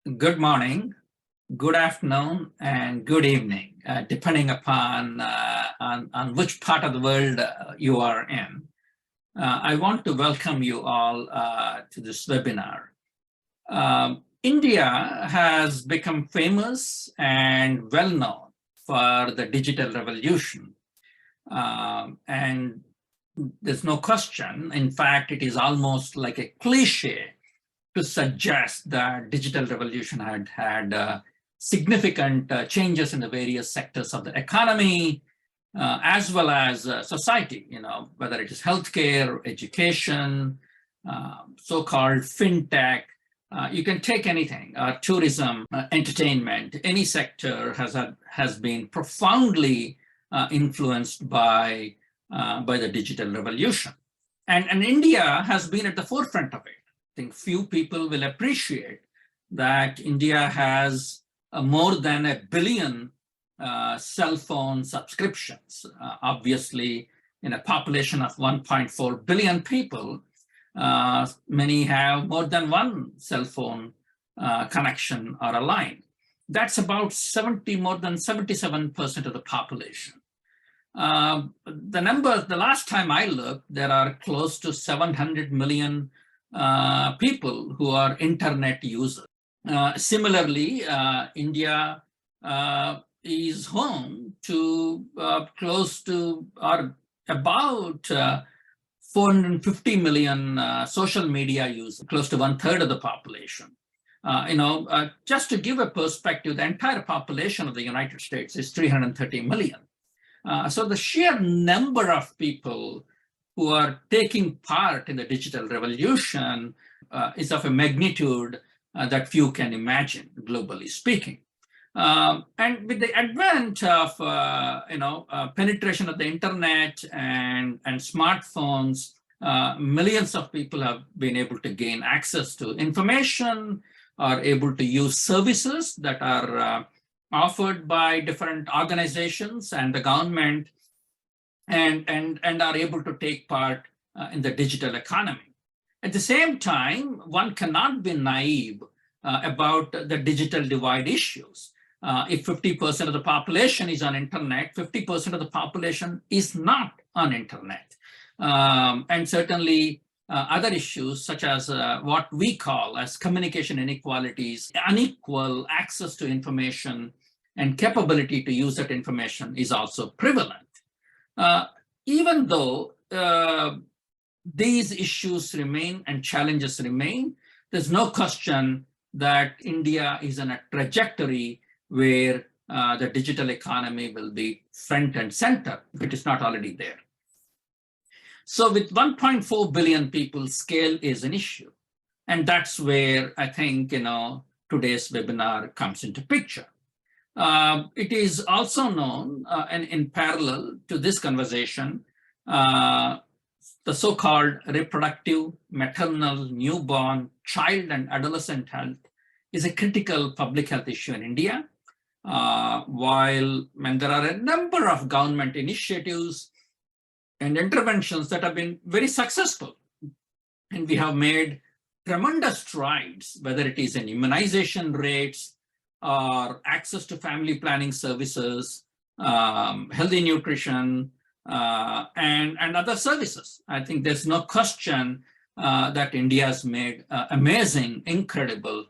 good morning, good afternoon, and good evening, depending upon on which part of the world you are in. I want to welcome you all to this webinar. India has become famous and well-known for the digital revolution. And there's no question. In fact, it is almost like a cliche to suggest that digital revolution had significant changes in the various sectors of the economy, as well as society, whether it is healthcare, education, so-called fintech. You can take anything, tourism, entertainment, any sector has been profoundly influenced by the digital revolution. And India has been at the forefront of it. I think few people will appreciate that India has more than 1 billion cell phone subscriptions. Obviously, in a population of 1.4 billion people, many have more than one cell phone connection or a line. That's about more than 77% of the population. The numbers, the last time I looked, there are close to 700 million people who are internet users. Similarly, India is home to close to or about 450 million social media users, close to 1/3 of the population. Just to give a perspective, the entire population of the United States is 330 million. So the sheer number of people who are taking part in the digital revolution is of a magnitude that few can imagine, globally speaking. And with the advent of penetration of the internet and smartphones, millions of people have been able to gain access to information, are able to use services that are offered by different organizations and the government, and are able to take part in the digital economy. At the same time, one cannot be naive about the digital divide issues. If 50% of the population is on internet, 50% of the population is not on internet. And certainly other issues such as what we call as communication inequalities, unequal access to information and capability to use that information is also prevalent. Even though these issues remain and challenges remain, there's no question that India is on a trajectory where the digital economy will be front and center, if it is not already there. So with 1.4 billion people, scale is an issue. And that's where I think today's webinar comes into picture. It is also known, and in parallel to this conversation, the so-called reproductive, maternal, newborn, child, and adolescent health is a critical public health issue in India. While there are a number of government initiatives and interventions that have been very successful, and we have made tremendous strides, whether it is in immunization rates, or access to family planning services, healthy nutrition, and other services. I think there's no question that India has made amazing, incredible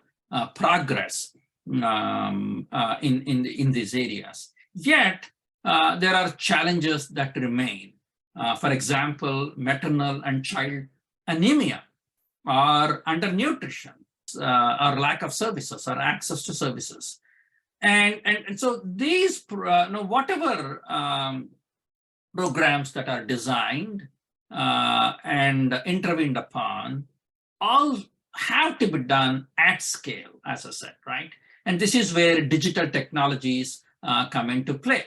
progress in these areas. Yet, there are challenges that remain. For example, maternal and child anemia, or undernutrition, or lack of services or access to services. And so these, whatever programs that are designed and intervened upon, all have to be done at scale, as I said, right? And this is where digital technologies come into play,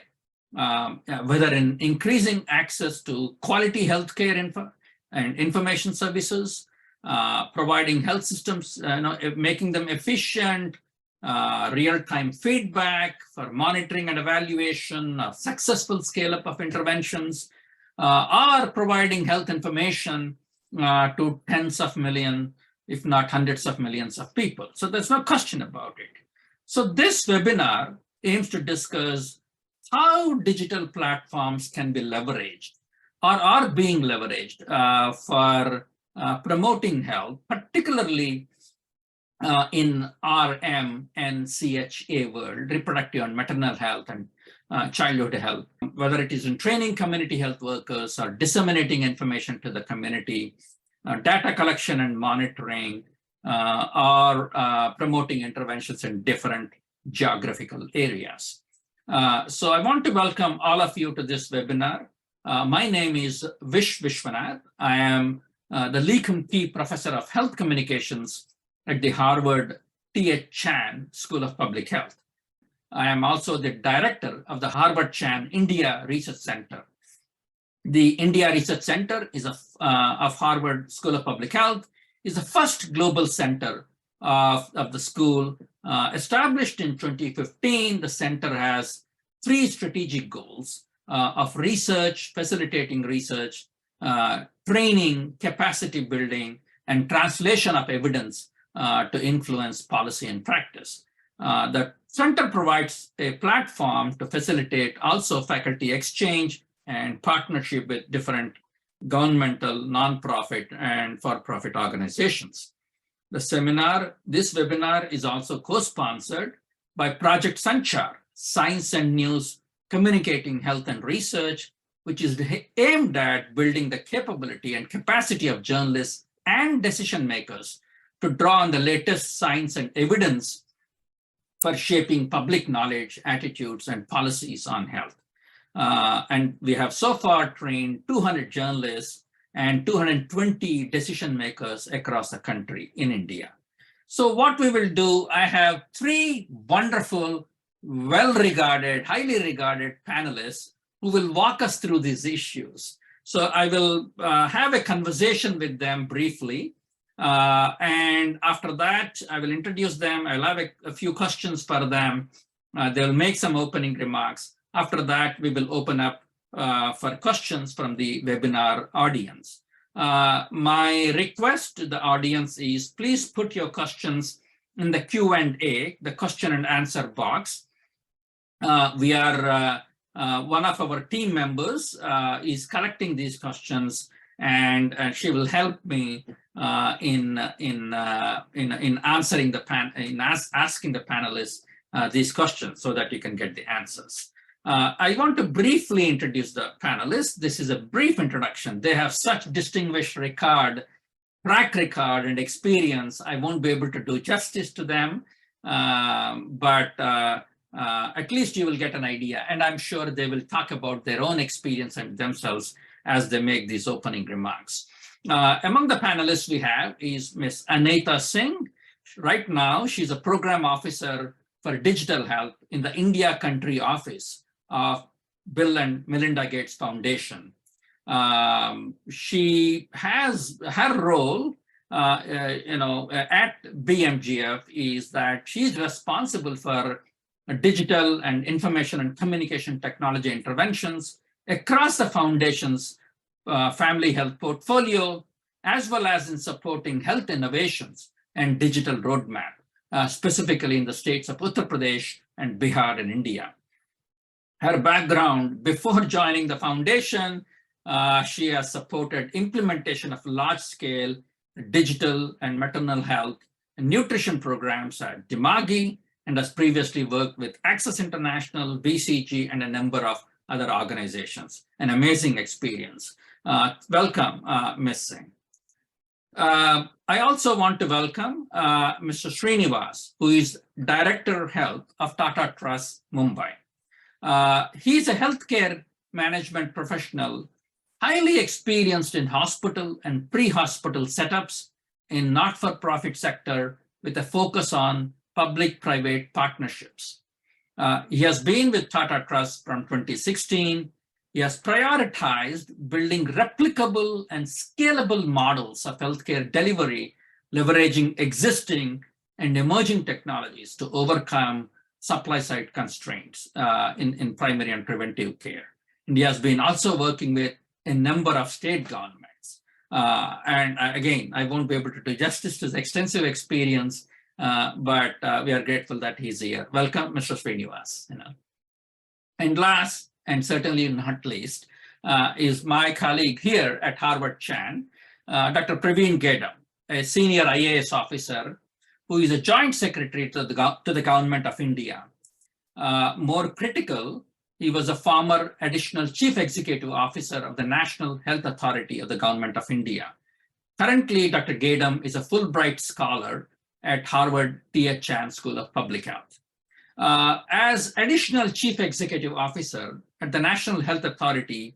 whether in increasing access to quality healthcare and information services, providing health systems, making them efficient, real-time feedback for monitoring and evaluation of successful scale-up of interventions, or providing health information to tens of millions if not hundreds of millions of people. So there's no question about it. So this webinar aims to discuss how digital platforms can be leveraged or are being leveraged for promoting health, particularly in RMNCH+A world, reproductive and maternal health and childhood health, whether it is in training community health workers or disseminating information to the community, data collection and monitoring, or promoting interventions in different geographical areas. So I want to welcome all of you to this webinar. My name is Vish Viswanath. I am the Lee-Kum Kee Professor of Health Communications at the Harvard T.H. School of Public Health. I am also the director of the Harvard Chan India Research Center. The India Research Center is of Harvard School of Public Health, is the first global center of the school. Established in 2015, the center has 3 strategic goals of research, facilitating research, training, capacity building, and translation of evidence to influence policy and practice. The center provides a platform to facilitate also faculty exchange and partnership with different governmental, nonprofit, and for-profit organizations. This webinar is also co-sponsored by Project Sanchar, Science and News, Communicating Health and Research, which is aimed at building the capability and capacity of journalists and decision makers to draw on the latest science and evidence for shaping public knowledge, attitudes, and policies on health. And we have so far trained 200 journalists and 220 decision makers across the country in India. So what we will do, I have 3 wonderful, well-regarded, highly regarded panelists who will walk us through these issues. So I will have a conversation with them briefly. And after that, I will introduce them. I'll have a few questions for them. They'll make some opening remarks. After that, we will open up for questions from the webinar audience. My request to the audience is please put your questions in the Q&A, the question and answer box. One of our team members is collecting these questions, and she will help me in answering asking the panelists these questions so that you can get the answers. I want to briefly introduce the panelists. This is a brief introduction. They have such distinguished track record and experience. I won't be able to do justice to them, but at least you will get an idea. And I'm sure they will talk about their own experience and themselves as they make these opening remarks. Among the panelists we have is Ms. Anaita Singh. Right now, she's a program officer for digital health in the India country office of Bill and Melinda Gates Foundation. She has her role, at BMGF is that she's responsible for digital and information and communication technology interventions across the foundation's family health portfolio, as well as in supporting health innovations and digital roadmap, specifically in the states of Uttar Pradesh and Bihar in India. Her background before joining the foundation, she has supported implementation of large-scale digital and maternal health and nutrition programs at Dimagi, and has previously worked with Access International, BCG, and a number of other organizations. An amazing experience. Welcome, Ms. Singh. I also want to welcome Mr. Srinivas, who is Director of Health of Tata Trust, Mumbai. He's a healthcare management professional, highly experienced in hospital and pre-hospital setups in not-for-profit sector with a focus on public-private partnerships. He has been with Tata Trust from 2016. He has prioritized building replicable and scalable models of healthcare delivery, leveraging existing and emerging technologies to overcome supply-side constraints in primary and preventive care. And he has been also working with a number of state governments. Again, I won't be able to do justice to his extensive experience, but we are grateful that he's here. Welcome, Mr. Srinivas. And last, and certainly not least, is my colleague here at Harvard Chan, Dr. Praveen Gedam, a senior IAS officer who is a joint secretary to the Government of India. More critical, he was a former additional chief executive officer of the National Health Authority of the Government of India. Currently, Dr. Gedam is a Fulbright scholar at Harvard T.H. Chan School of Public Health. As additional chief executive officer at the National Health Authority,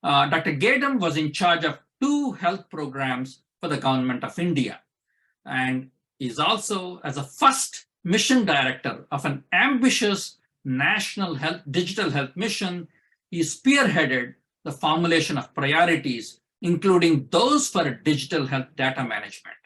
Dr. Gedam was in charge of 2 health programs for the Government of India, and is also, as a first mission director of an ambitious national digital health mission, he spearheaded the formulation of priorities, including those for digital health data management.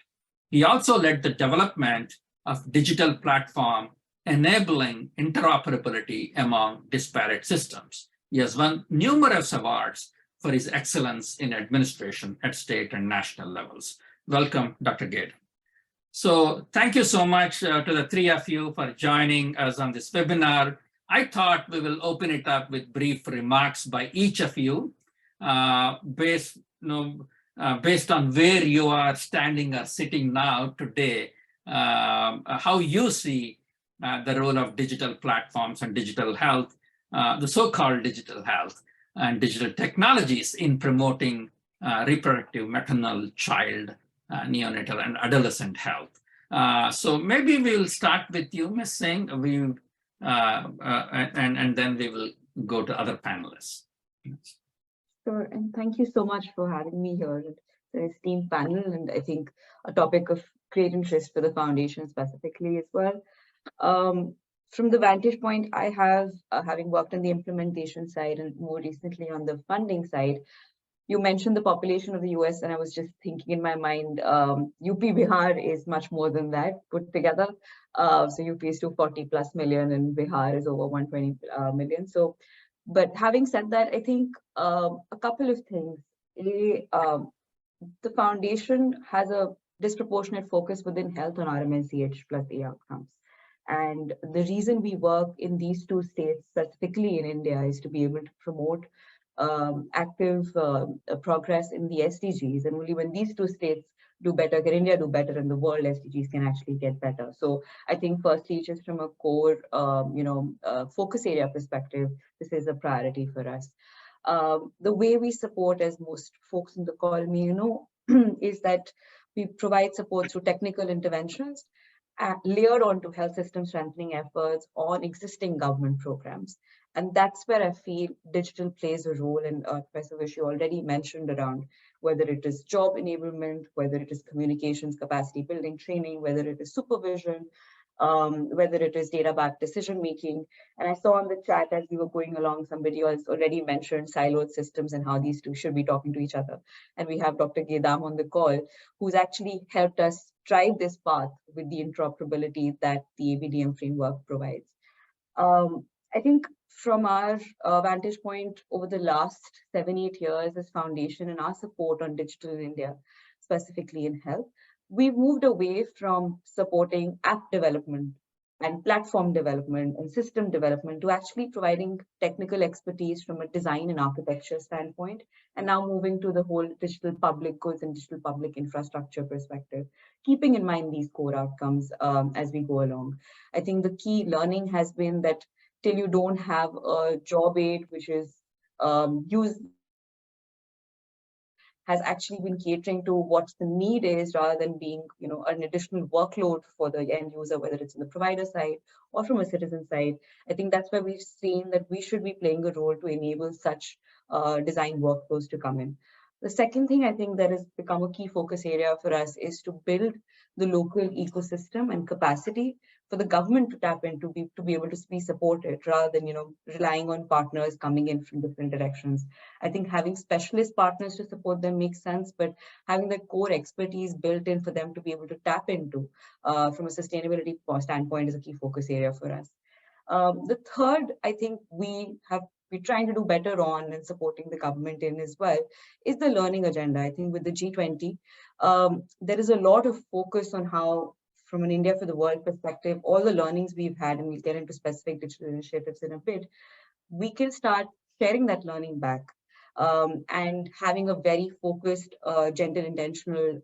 He also led the development of digital platform enabling interoperability among disparate systems. He has won numerous awards for his excellence in administration at state and national levels. Welcome, Dr. Gedam. So thank you so much to the 3 of you for joining us on this webinar. I thought we will open it up with brief remarks by each of you based on where you are standing or sitting now today, how you see the role of digital platforms and digital health, the so-called digital health and digital technologies in promoting reproductive, maternal, child, neonatal, and adolescent health. So maybe we'll start with you, Ms. Singh, and then we will go to other panelists. Sure, and thank you so much for having me here. It's an esteemed panel, and I think a topic of great interest for the foundation specifically as well. From the vantage point I have, having worked on the implementation side and more recently on the funding side, you mentioned the population of the US, and I was just thinking in my mind, UP Bihar is much more than that put together. So UP is 240+ million and Bihar is over 120 million. So, but having said that, I think a couple of things. The foundation has a disproportionate focus within health on RMNCH+A outcomes. And the reason we work in these 2 states, specifically in India, is to be able to promote active progress in the SDGs. And only when these 2 states do better, can India do better, and the world SDGs can actually get better. So I think firstly, just from a core, focus area perspective, this is a priority for us. The way we support, as most folks in the call may know, is that we provide support through technical interventions layered onto health system strengthening efforts on existing government programs. And that's where I feel digital plays a role. And Professor Vish, you already mentioned around whether it is job enablement, whether it is communications capacity building training, whether it is supervision, whether it is data-backed decision-making. And I saw on the chat as we were going along, somebody else already mentioned siloed systems and how these 2 should be talking to each other. And we have Dr. Gedam on the call, who's actually helped us drive this path with the interoperability that the ABDM framework provides. I think from our vantage point over the last 7-8 years as foundation and our support on digital in India, specifically in health, we've moved away from supporting app development and platform development and system development to actually providing technical expertise from a design and architecture standpoint, and now moving to the whole digital public goods and digital public infrastructure perspective, keeping in mind these core outcomes as we go along. I think the key learning has been that till you don't have a job aid, which is used, has actually been catering to what the need is rather than being, an additional workload for the end user, whether it's in the provider side or from a citizen side. I think that's where we've seen that we should be playing a role to enable such design workflows to come in. The second thing I think that has become a key focus area for us is to build the local ecosystem and capacity for the government to tap into to be able to be supported rather than, relying on partners coming in from different directions. I think having specialist partners to support them makes sense, but having the core expertise built in for them to be able to tap into from a sustainability standpoint is a key focus area for us. The third, I think we have we're trying to do better on and supporting the government in as well, is the learning agenda. I think with the G20, there is a lot of focus on how, from an India for the World perspective, all the learnings we've had, and we'll get into specific digital initiatives in a bit, we can start sharing that learning back. And having a very focused, gender intentional,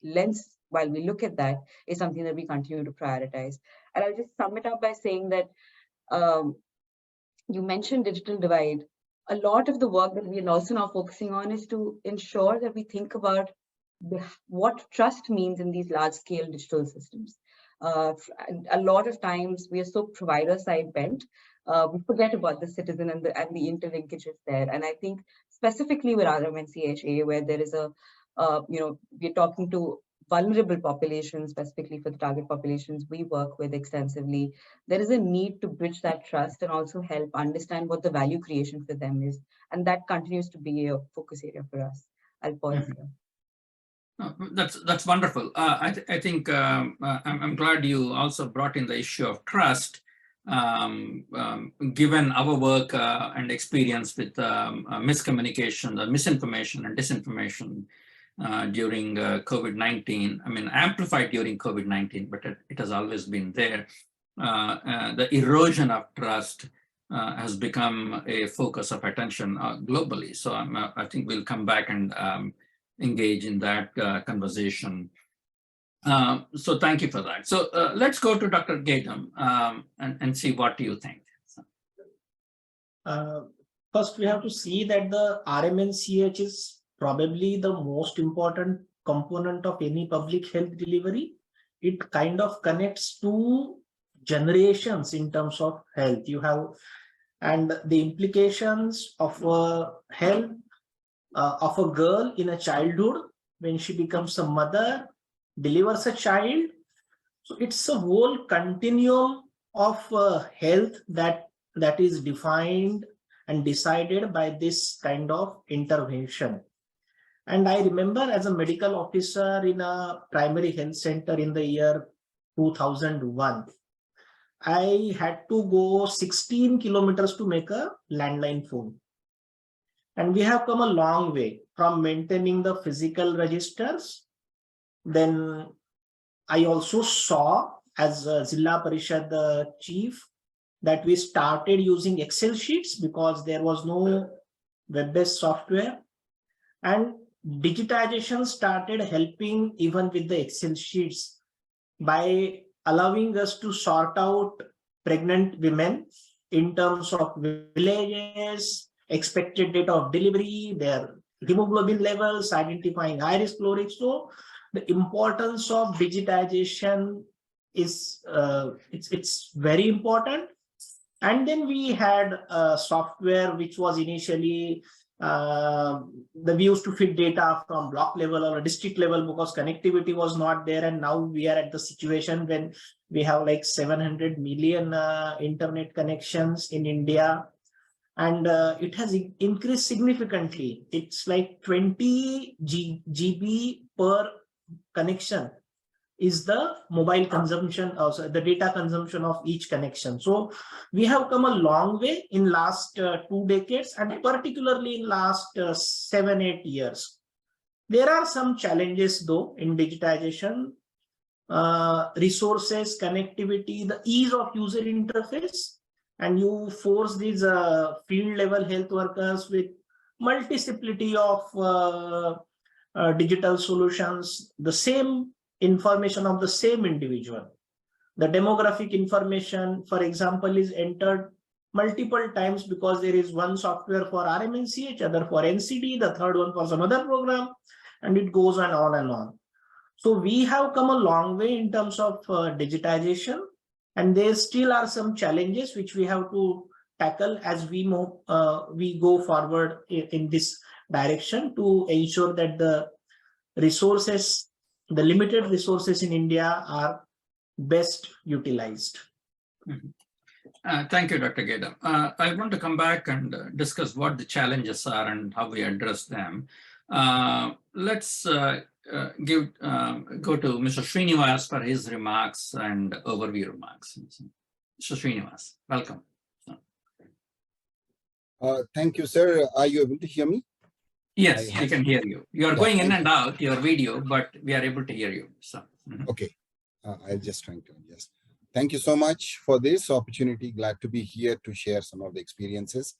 lens while we look at that is something that we continue to prioritize. And I'll just sum it up by saying that you mentioned digital divide. A lot of the work that we are also now focusing on is to ensure that we think about what trust means in these large-scale digital systems. A lot of times we are so provider-side bent, we forget about the citizen and the interlinkages there. And I think specifically with RMNCH+A, where there is we're talking to vulnerable populations, specifically for the target populations we work with extensively, there is a need to bridge that trust and also help understand what the value creation for them is. And that continues to be a focus area for us. I'll pause here. That's wonderful. I think I'm glad you also brought in the issue of trust, given our work and experience with miscommunication, the misinformation and disinformation during COVID-19. I mean, amplified during COVID-19, but it has always been there. The erosion of trust has become a focus of attention globally. So I think we'll come back and engage in that conversation. So thank you for that. So let's go to Dr. Gedam and see what you think. First, we have to see that the RMNCH is probably the most important component of any public health delivery. It kind of connects to generations in terms of health. You have, and the implications of health of a girl in a childhood when she becomes a mother, delivers a child. So it's a whole continuum of health that is defined and decided by this kind of intervention. And I remember as a medical officer in a primary health center in the year 2001, I had to go 16 kilometers to make a landline phone. And we have come a long way from maintaining the physical registers. Then I also saw as a Zilla Parishad chief that we started using Excel sheets because there was no web-based software. And digitization started helping even with the Excel sheets by allowing us to sort out pregnant women in terms of villages, expected date of delivery, their hemoglobin levels, identifying high-risk, low-risk. So the importance of digitization is it's very important. And then we had software which was initially we used to feed data from block level or a district level because connectivity was not there. And now we are at the situation when we have like 700 million internet connections in India. And it has increased significantly. It's like 20 GB per connection is the mobile consumption, also the data consumption of each connection. So we have come a long way in last 2 decades, and particularly in last 7-8 years. There are some challenges though in digitization, resources, connectivity, the ease of user interface, and you force these field level health workers with multiplicity of digital solutions, the same information of the same individual. The demographic information, for example, is entered multiple times because there is one software for RMNCH, other for NCD, the third one for some other program, and it goes on and on. So we have come a long way in terms of digitization, and there still are some challenges which we have to tackle as we move, we go forward in this direction to ensure that the resources, the limited resources in India are best utilized. Thank you, Dr. Gedam. I want to come back and discuss what the challenges are and how we address them. Let's go to Mr. Srinivas for his remarks and overview remarks. Mr. Srinivas, welcome. Thank you, sir. Are you able to hear me? Yes, we can hear you. You are Yeah, going in thank and out your video, but we are able to hear you. So, Okay, I'll just try to adjust. Thank you so much for this opportunity. Glad to be here to share some of the experiences.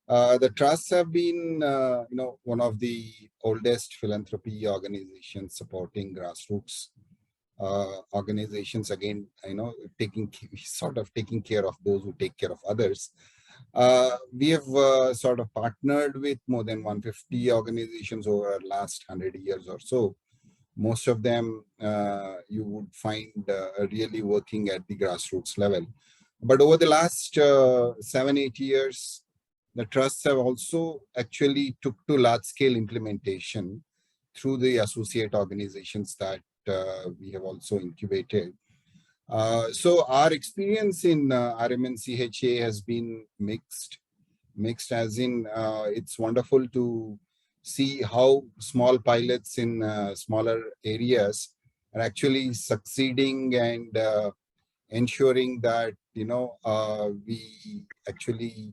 The trusts have been, one of the oldest philanthropy organizations supporting grassroots organizations. Again, taking care of those who take care of others. We have sort of partnered with more than 150 organizations over the last 100 years or so. Most of them you would find really working at the grassroots level. But over the last 7-8 years, the trusts have also actually took to large-scale implementation through the associate organizations that we have also incubated. So our experience in RMNCH+A has been mixed as in it's wonderful to see how small pilots in smaller areas are actually succeeding and ensuring that we actually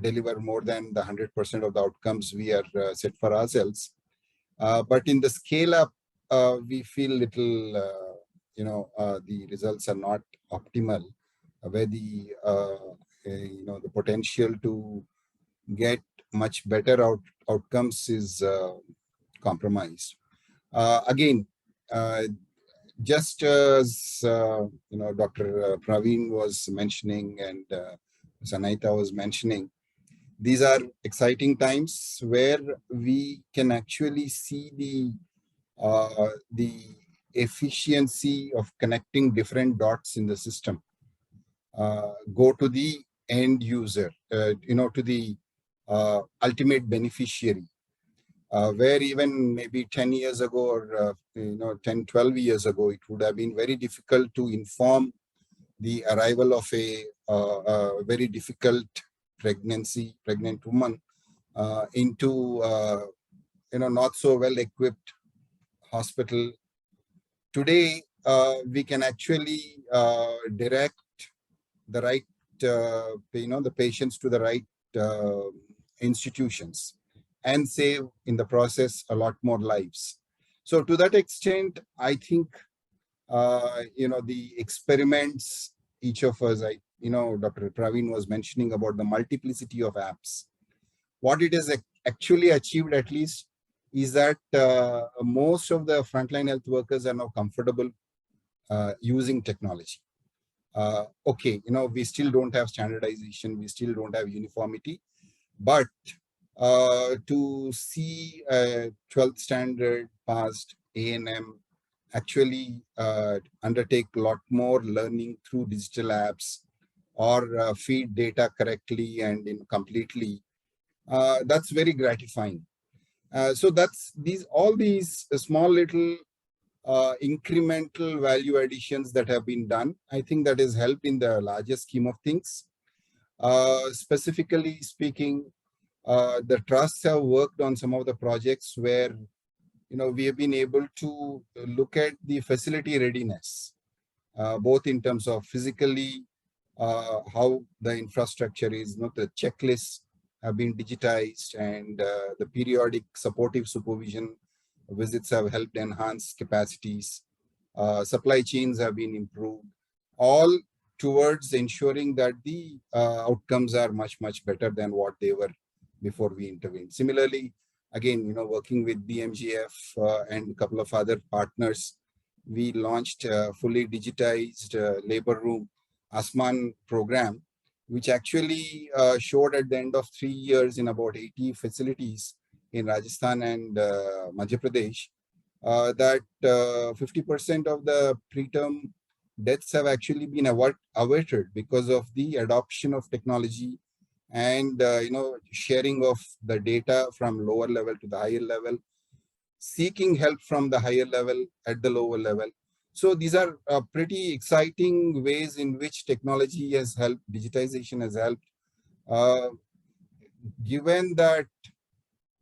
deliver more than the 100% of the outcomes we are set for ourselves. But in the scale up, we feel little, the results are not optimal, where the the potential to get much better outcomes is compromised. Again, just as Dr. Praveen was mentioning and Anaita was mentioning, these are exciting times where we can actually see the efficiency of connecting different dots in the system. Go to the end user, to the ultimate beneficiary, where even maybe 10 years ago or 10, 12 years ago, it would have been very difficult to inform the arrival of a very difficult pregnant woman into not so well equipped hospital. Today, we can actually direct the right, the patients to the right institutions and save in the process a lot more lives. So to that extent, I think, the experiments, each of us, Dr. Praveen was mentioning about the multiplicity of apps. What it has actually achieved, at least, is that most of the frontline health workers are now comfortable using technology. Okay, we still don't have standardization, we still don't have uniformity, but to see a 12th standard passed A&M actually undertake a lot more learning through digital apps or feed data correctly and completely, that's very gratifying. So that's all these small little incremental value additions that have been done. I think that has helped in the larger scheme of things. Specifically speaking, the trusts have worked on some of the projects where we have been able to look at the facility readiness, both in terms of physically, how the infrastructure is, the checklists have been digitized, and the periodic supportive supervision visits have helped enhance capacities. Supply chains have been improved, all towards ensuring that the outcomes are much, much better than what they were before we intervened. Similarly, again, working with BMGF and a couple of other partners, we launched a fully digitized labor room Asman program, which actually showed at the end of 3 years in about 80 facilities in Rajasthan and Madhya Pradesh, that 50% of the preterm deaths have actually been averted because of the adoption of technology and sharing of the data from lower level to the higher level, seeking help from the higher level at the lower level. So these are pretty exciting ways in which technology has helped, digitization has helped. Given that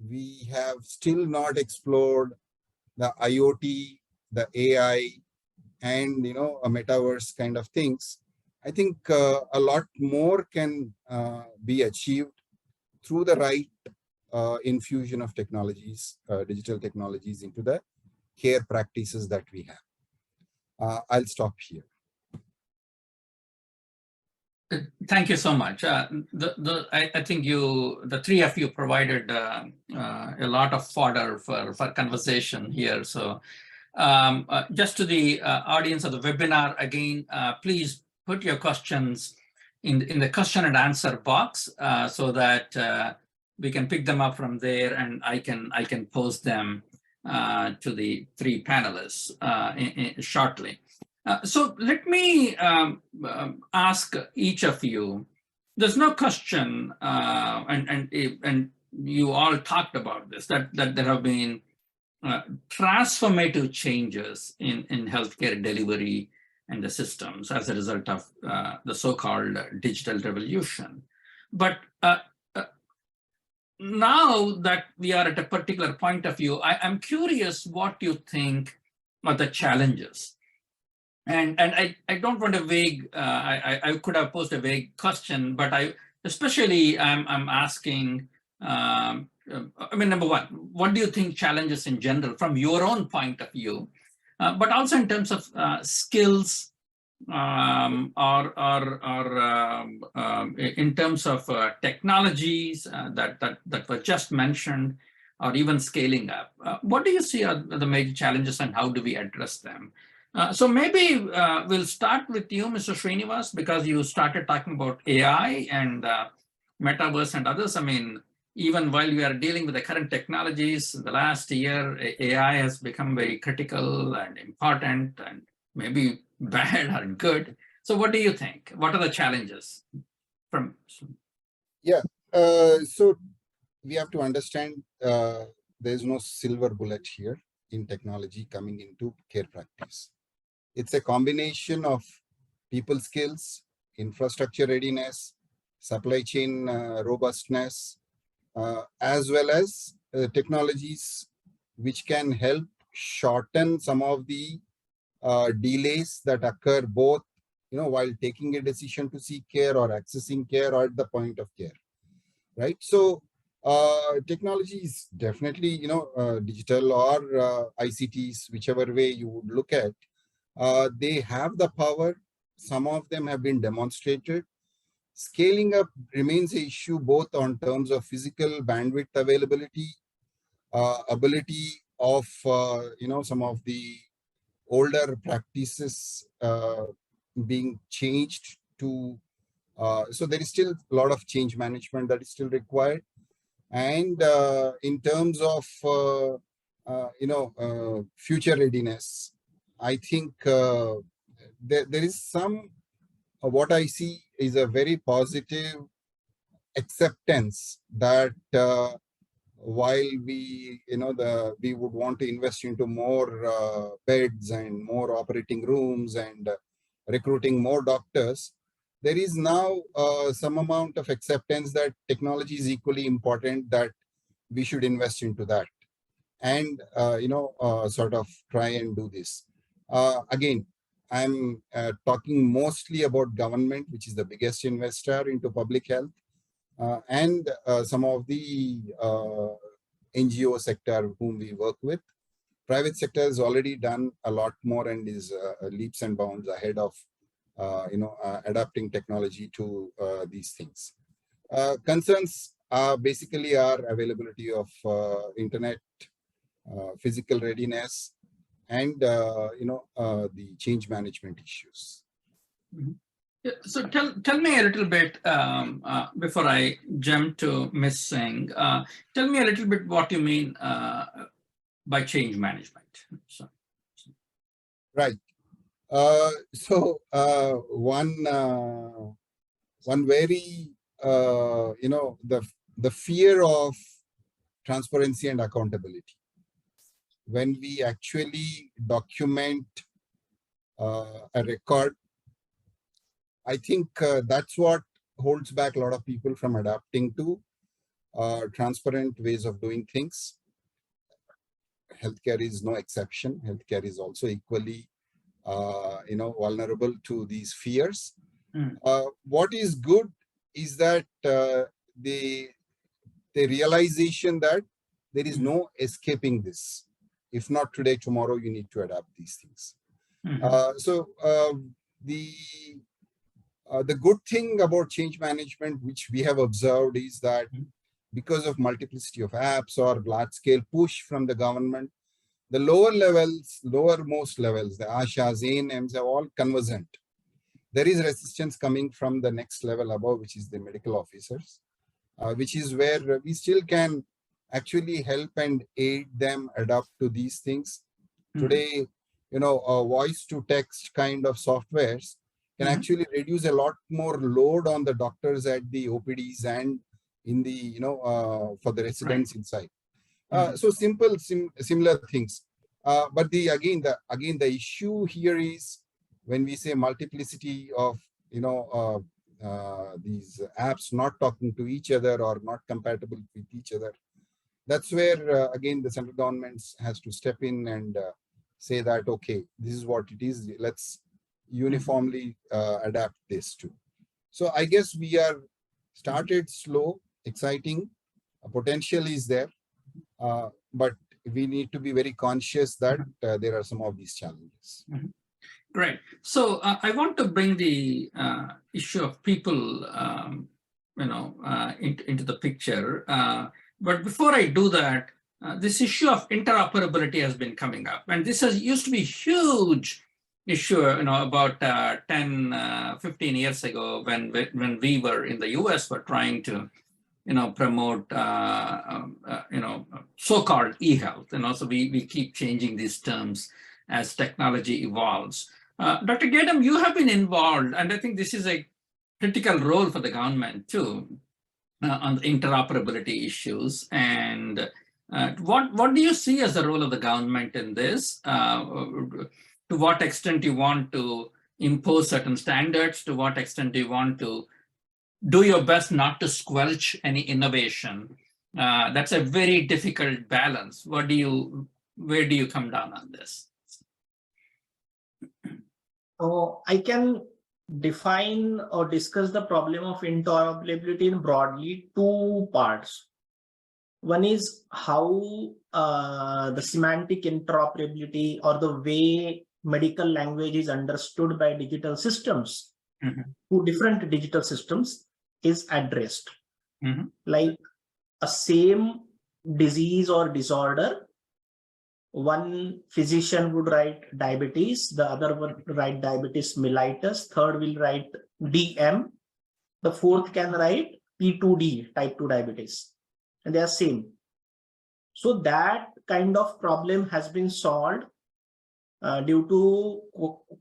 we have still not explored the IoT, the AI, and a metaverse kind of things, I think a lot more can be achieved through the right infusion of technologies, digital technologies into the care practices that we have. I'll stop here. Thank you so much. I think the three of you provided a lot of fodder for conversation here. So just to the audience of the webinar, again, please put your questions in the question and answer box so that we can pick them up from there, and I can post them to the three panelists shortly. So let me ask each of you. There's no question, and you all talked about this, that there have been transformative changes in healthcare delivery and the systems as a result of the so-called digital revolution. But now that we are at a particular point of view, I'm curious what you think are the challenges. And I don't want a vague, I could have posed a vague question, but I'm asking, I mean, number one, what do you think challenges in general from your own point of view, but also in terms of skills or in terms of technologies that were just mentioned, or even scaling up? What do you see are the major challenges, and how do we address them? So maybe we'll start with you, Mr. Srinivas, because you started talking about AI and metaverse and others. I mean, even while we are dealing with the current technologies, in the last year, AI has become very critical and important, and maybe bad or good. So what do you think? What are the challenges from? Yeah, so we have to understand there's no silver bullet here in technology coming into care practice. It's a combination of people skills, infrastructure readiness, supply chain robustness, as well as technologies which can help shorten some of the delays that occur both, while taking a decision to seek care or accessing care or at the point of care, right? So technology is definitely, digital or ICTs, whichever way you would look at. They have the power. Some of them have been demonstrated. Scaling up remains an issue both on terms of physical bandwidth availability, ability of some of the older practices being changed to. So there is still a lot of change management that is still required. And in terms of future readiness, I think there is some, what I see is a very positive acceptance that while we, we would want to invest into more beds and more operating rooms and recruiting more doctors, there is now some amount of acceptance that technology is equally important, that we should invest into that and, sort of try and do this. Again, I'm talking mostly about government, which is the biggest investor into public health, and some of the NGO sector whom we work with. Private sector has already done a lot more and is leaps and bounds ahead of adapting technology to these things. Concerns basically are availability of internet, physical readiness, and the change management issues. Mm-hmm. So tell me a little bit before I jump to Ms. Singh. Tell me a little bit what you mean by change management. Right. One very the fear of transparency and accountability. When we actually document a record, I think that's what holds back a lot of people from adapting to transparent ways of doing things. Healthcare is no exception. Healthcare is also equally, vulnerable to these fears. What is good is that the realization that there is no escaping this. If not today, tomorrow, you need to adapt these things. The good thing about change management, which we have observed, is that because of multiplicity of apps or large scale push from the government, the lowermost levels, the ASHAs, ANMs are all conversant. There is resistance coming from the next level above, which is the medical officers, which is where we still can actually help and aid them adapt to these things. Today, voice to text kind of softwares can actually reduce a lot more load on the doctors at the OPDs and in the, for the residents inside. So simple, similar things. But again, the issue here is when we say multiplicity of, these apps not talking to each other or not compatible with each other. That's where, again, the central government has to step in and say that, okay, this is what it is. Let's uniformly adapt this too. So I guess we are started slow, exciting, potential is there, but we need to be very conscious that there are some of these challenges. Great. So I want to bring the issue of people, into the picture. But before I do that, this issue of interoperability has been coming up, and this used to be a huge issue, about 10, 15 years ago when we were in the US were trying to, promote, so-called e-health. So we keep changing these terms as technology evolves. Dr. Gedam, you have been involved, and I think this is a critical role for the government too, on the interoperability issues. And what do you see as the role of the government in this? To what extent you want to impose certain standards? To what extent do you want to do your best not to squelch any innovation? That's a very difficult balance. Where do you come down on this? I can define or discuss the problem of interoperability in broadly two parts. One is how the semantic interoperability or the way medical language is understood by digital systems, to different digital systems, is addressed. Like a same disease or disorder, one physician would write diabetes, the other would write diabetes mellitus, third will write DM, the fourth can write P2D, type 2 diabetes, and they are same. So that kind of problem has been solved due to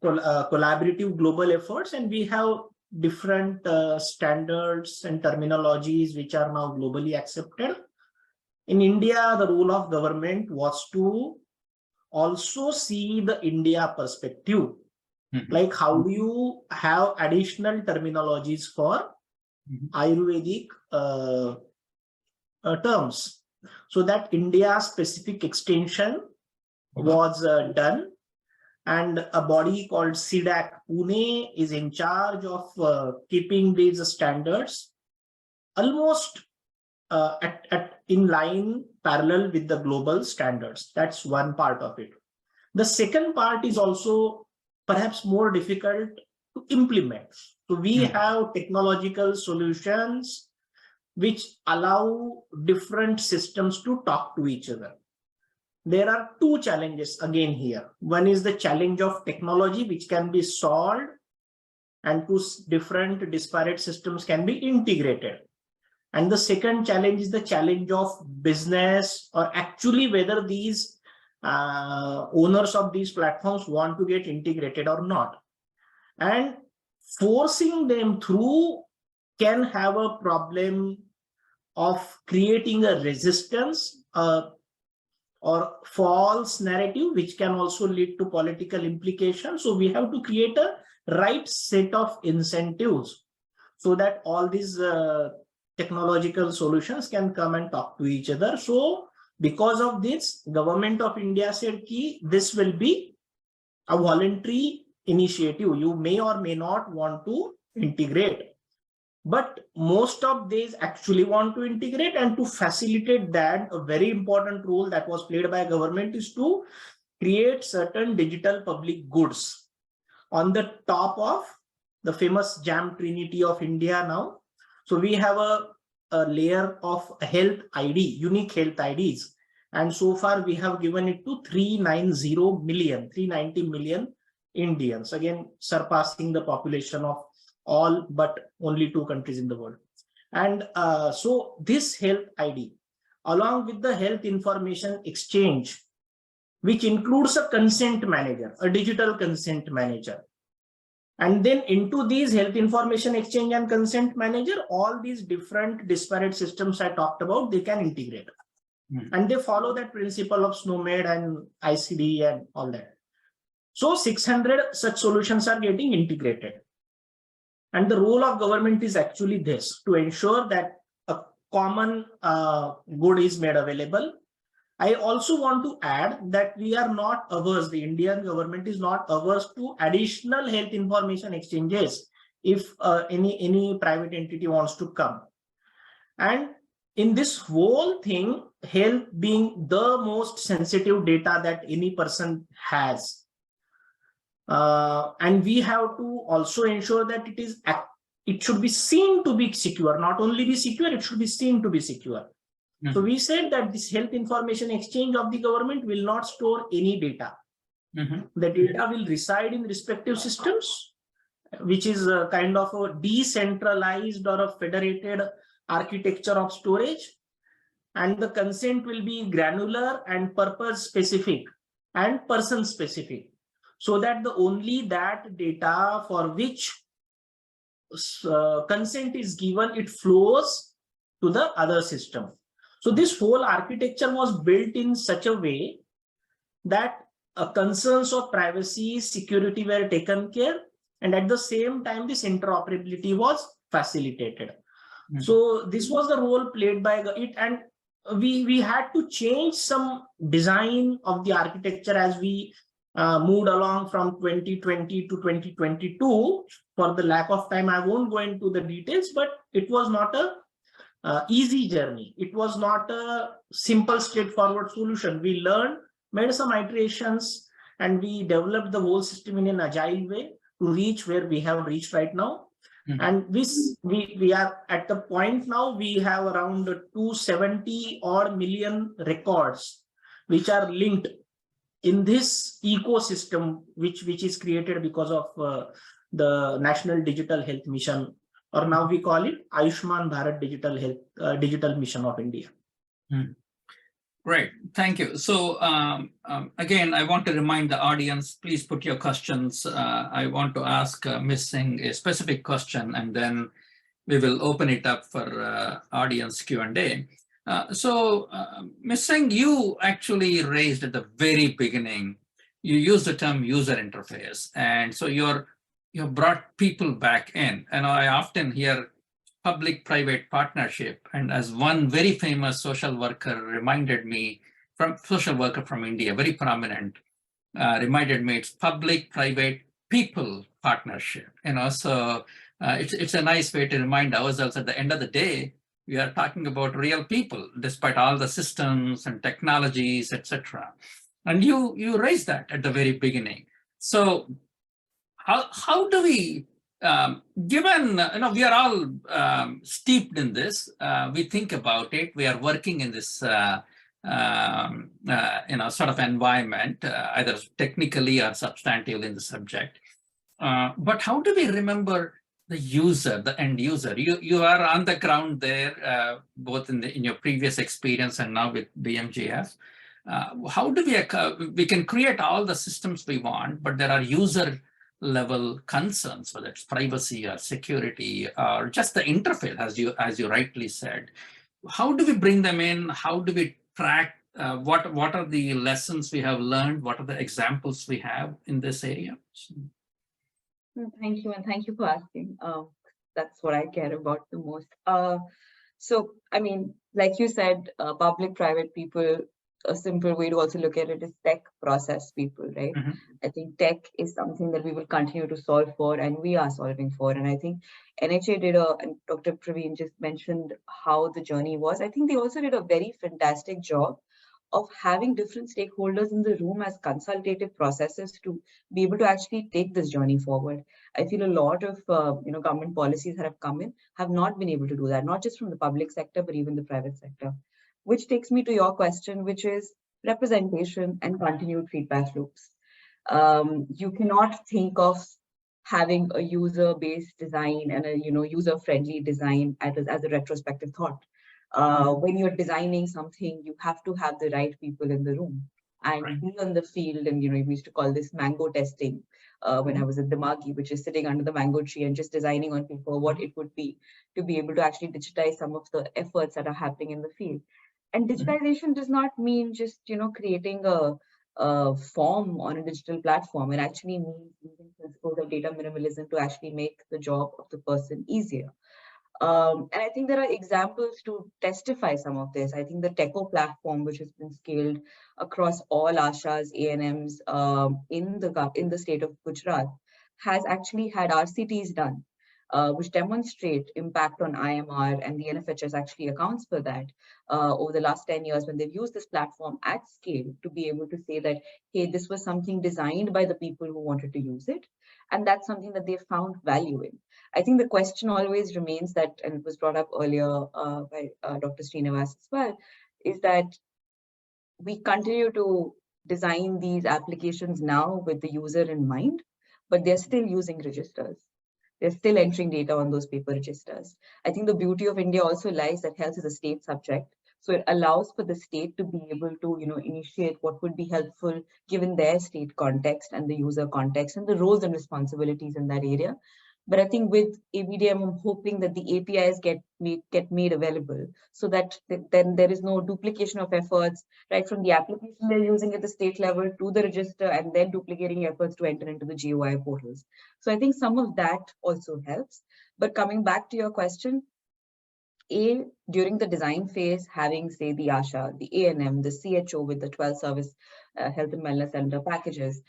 collaborative global efforts, and we have different standards and terminologies which are now globally accepted. In India, the role of government was to also see the India perspective. Like how do you have additional terminologies for Ayurvedic terms, so that India specific extension was done, and a body called CDAC Pune is in charge of keeping these standards almost in line, parallel with the global standards. That's one part of it. The second part is also perhaps more difficult to implement. So we have technological solutions which allow different systems to talk to each other. There are two challenges again here. One is the challenge of technology, which can be solved, and two different disparate systems can be integrated. And the second challenge is the challenge of business, or actually whether these owners of these platforms want to get integrated or not. And forcing them through can have a problem of creating a resistance or false narrative, which can also lead to political implications. So we have to create a right set of incentives so that all these technological solutions can come and talk to each other. So because of this, Government of India said ki this will be a voluntary initiative. You may or may not want to integrate. But most of these actually want to integrate, and to facilitate that, a very important role that was played by government is to create certain digital public goods on the top of the famous Jam Trinity of India now. So we have a layer of health ID, unique health IDs. And so far we have given it to 390 million Indians, again, surpassing the population of all but only 2 countries in the world. And so this health ID, along with the health information exchange, which includes a consent manager, a digital consent manager. And then into these health information exchange and consent manager, all these different disparate systems I talked about, they can integrate. And they follow that principle of SNOMED and ICD and all that. So 600 such solutions are getting integrated. And the role of government is actually this, to ensure that a common good is made available. I also want to add that we are not averse, the Indian government is not averse to additional health information exchanges if any private entity wants to come. And in this whole thing, health being the most sensitive data that any person has, and we have to also ensure that it should be seen to be secure, not only be secure, it should be seen to be secure. So we said that this health information exchange of the government will not store any data. The data will reside in respective systems, which is a kind of a decentralized or a federated architecture of storage. And the consent will be granular and purpose specific and person specific, so that the only that data for which consent is given, it flows to the other system. So this whole architecture was built in such a way that concerns of privacy, security were taken care, and at the same time, this interoperability was facilitated. So this was the role played by it, and we had to change some design of the architecture as we moved along from 2020 to 2022. For the lack of time, I won't go into the details, but it was not a easy journey. It was not a simple, straightforward solution. We learned, made some iterations, and we developed the whole system in an agile way to reach where we have reached right now. And we are at the point now, we have around 270 odd million records which are linked in this ecosystem, which is created because of the National Digital Health Mission, or now we call it Ayushman Bharat Digital Mission of India. Great, thank you. So again, I want to remind the audience, please put your questions. I want to ask Ms. Singh a specific question, and then we will open it up for audience Q&A. So Ms. Singh, you actually raised at the very beginning, you used the term user interface. And so you brought people back in. And I often hear public-private partnership. And as one very famous social worker reminded me, social worker from India, very prominent, reminded me it's public-private people partnership. So it's a nice way to remind ourselves at the end of the day, we are talking about real people, despite all the systems and technologies, etc. And you raised that at the very beginning. So how do we, given we are all steeped in this, we think about it, we are working in this sort of environment, either technically or substantively in the subject. But how do we remember the user, the end user? You are on the ground there, both in your previous experience and now with BMGF. How do we can create all the systems we want, but there are user level concerns, whether it's privacy or security or just the interface, as you rightly said. How do we bring them in? How do we track what are the lessons we have learned? What are the examples we have in this area? Thank you, and thank you for asking. That's what I care about the most. So, I mean, like you said, public-private people a simple way to also look at it is tech process people, right? Mhm. I think tech is something that we will continue to solve for, and we are solving for. And I think NHA did and Dr. Praveen just mentioned how the journey was. I think they also did a very fantastic job of having different stakeholders in the room as consultative processes to be able to actually take this journey forward. I feel a lot of government policies that have come in have not been able to do that, not just from the public sector, but even the private sector. Which takes me to your question, which is representation and continued feedback loops. You cannot think of having a user-based design and a user-friendly design as a retrospective thought. When you're designing something, you have to have the right people in the room and be on the field. And we used to call this mango testing when I was at the Dimagi, which is sitting under the mango tree and just designing on paper what it would be to be able to actually digitize some of the efforts that are happening in the field. And digitization does not mean just creating a form on a digital platform. It actually means using principles of data minimalism to actually make the job of the person easier. And I think there are examples to testify some of this. I think the TECO platform, which has been scaled across all ASHAs, ANMs in the state of Gujarat, has actually had RCTs done, which demonstrate impact on IMR, and the NFHS actually accounts for that over the last 10 years when they've used this platform at scale to be able to say that, hey, this was something designed by the people who wanted to use it. And that's something that they found value in. I think the question always remains that, and it was brought up earlier by Dr. Srinivas as well, is that we continue to design these applications now with the user in mind, but they're still using registers. They're still entering data on those paper registers. I think the beauty of India also lies that health is a state subject. So it allows for the state to be able to, initiate what would be helpful given their state context and the user context and the roles and responsibilities in that area. But I think with ABDM, I'm hoping that the APIs get made available so that then there is no duplication of efforts, right from the application they're using at the state level to the register and then duplicating efforts to enter into the GOI portals. So I think some of that also helps. But coming back to your question, during the design phase, having, say, the ASHA, the ANM, the CHO with the 12 service health and wellness center packages,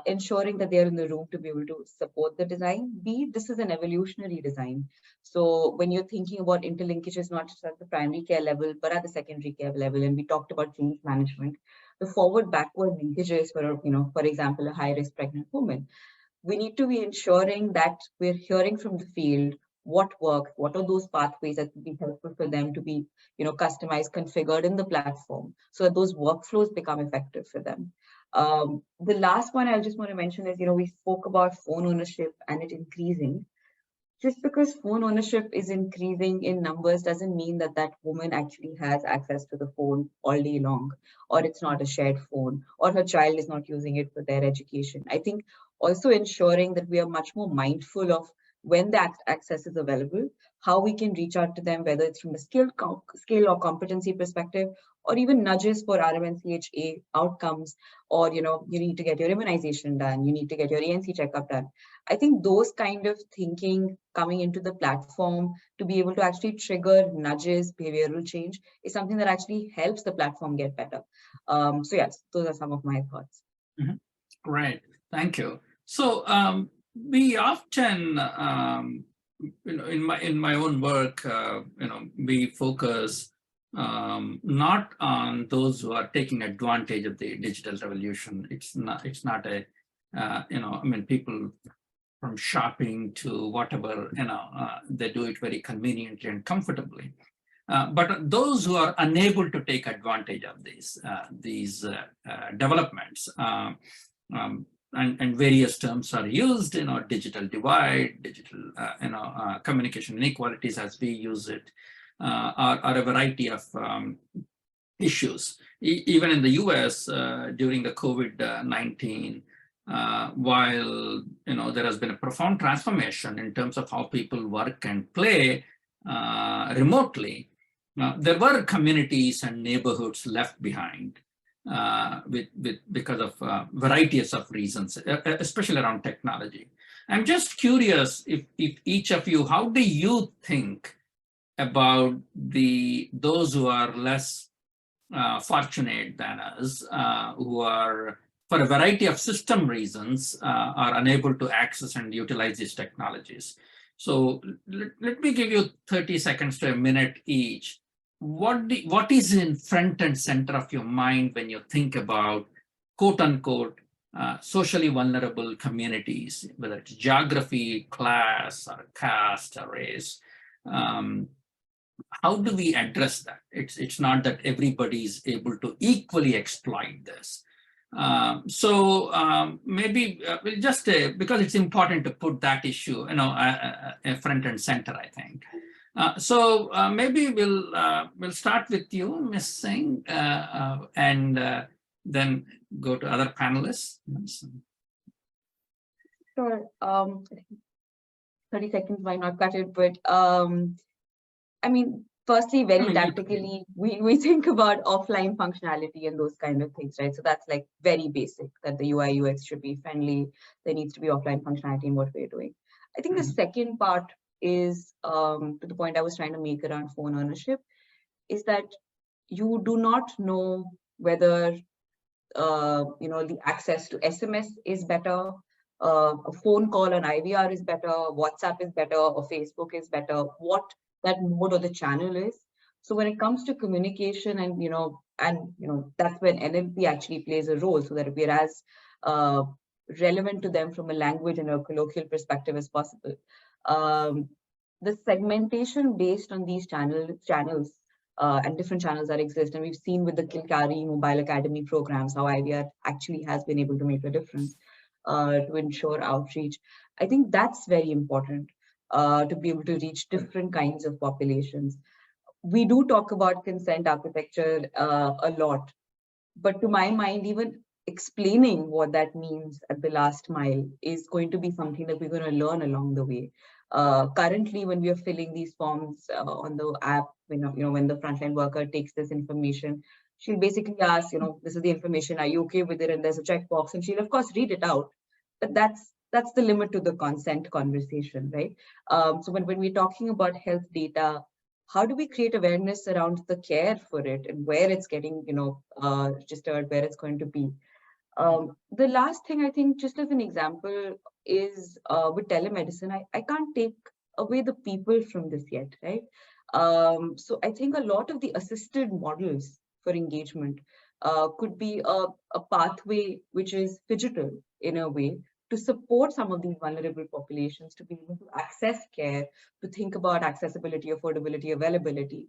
ensuring that they're in the room to be able to support the design. This is an evolutionary design. So when you're thinking about interlinkages, not just at the primary care level, but at the secondary care level, and we talked about change management, the forward-backward linkages for example, a high-risk pregnant woman, we need to be ensuring that we're hearing from the field what works, what are those pathways that would be helpful for them to be, customized, configured in the platform so that those workflows become effective for them. The last one I just want to mention is, we spoke about phone ownership and it increasing. Just because phone ownership is increasing in numbers doesn't mean that that woman actually has access to the phone all day long, or it's not a shared phone, or her child is not using it for their education. I think also ensuring that we are much more mindful of when the access is available, how we can reach out to them, whether it's from a skill or competency perspective, or even nudges for RMNCH+A outcomes, or, you need to get your immunization done, you need to get your ANC checkup done. I think those kind of thinking coming into the platform to be able to actually trigger nudges, behavioral change is something that actually helps the platform get better. So yes, those are some of my thoughts. Mm-hmm. Great, thank you. So we often, in my own work, we focus not on those who are taking advantage of the digital revolution. It's not a, people from shopping to whatever, they do it very conveniently and comfortably. But those who are unable to take advantage of these developments, and various terms are used, digital divide, digital, communication inequalities as we use it, are a variety of issues. Even in the US, during the COVID-19, while there has been a profound transformation in terms of how people work and play remotely, there were communities and neighborhoods left behind because of varieties of reasons, especially around technology. I'm just curious if each of you, how do you think about those who are less fortunate than us, who are, for a variety of system reasons, are unable to access and utilize these technologies. So let me give you 30 seconds to a minute each. What is in front and center of your mind when you think about quote unquote socially vulnerable communities, whether it's geography, class, or caste, or race? How do we address that? It's not that everybody is able to equally exploit this. Maybe we'll just, because it's important to put that issue, front and center, I think. Maybe we'll start with you, Ms. Singh, and then go to other panelists. Sure. 30 seconds might not cut it, but I mean, firstly, very tactically, we think about offline functionality and those kind of things, right? So that's like very basic, that the UI UX should be friendly. There needs to be offline functionality in what we're doing. I think the second part is, to the point I was trying to make around phone ownership, is that you do not know whether the access to SMS is better, a phone call on IVR is better, WhatsApp is better, or Facebook is better, what that mode or the channel is. So when it comes to communication and that's when NLP actually plays a role, so that we're as relevant to them from a language and a colloquial perspective as possible. The segmentation based on these channels and different channels that exist, and we've seen with the Kilkari Mobile Academy programs how IVR actually has been able to make a difference to ensure outreach. I think that's very important. To be able to reach different kinds of populations. We do talk about consent architecture a lot, but to my mind, even explaining what that means at the last mile is going to be something that we're going to learn along the way. Currently, when we are filling these forms on the app, when the frontline worker takes this information, she'll basically ask, this is the information, are you okay with it? And there's a checkbox, and she'll of course read it out, but that's the limit to the consent conversation, right? So when we're talking about health data, how do we create awareness around the care for it and where it's getting, registered, where it's going to be? The last thing I think, just as an example, is with telemedicine, I can't take away the people from this yet, right? So I think a lot of the assisted models for engagement could be a pathway which is digital in a way, to support some of these vulnerable populations to be able to access care, to think about accessibility, affordability, availability,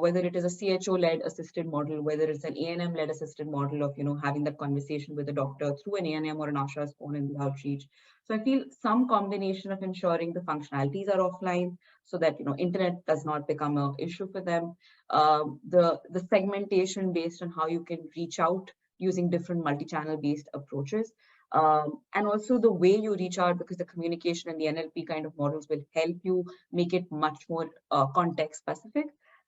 whether it is a CHO-led assisted model, whether it's an ANM-led assisted model of, having that conversation with a doctor through an ANM or an ASHA's phone in the outreach. So I feel some combination of ensuring the functionalities are offline so that, internet does not become an issue for them. The segmentation based on how you can reach out using different multi-channel based approaches. And also the way you reach out, because the communication and the NLP kind of models will help you make it much more context specific.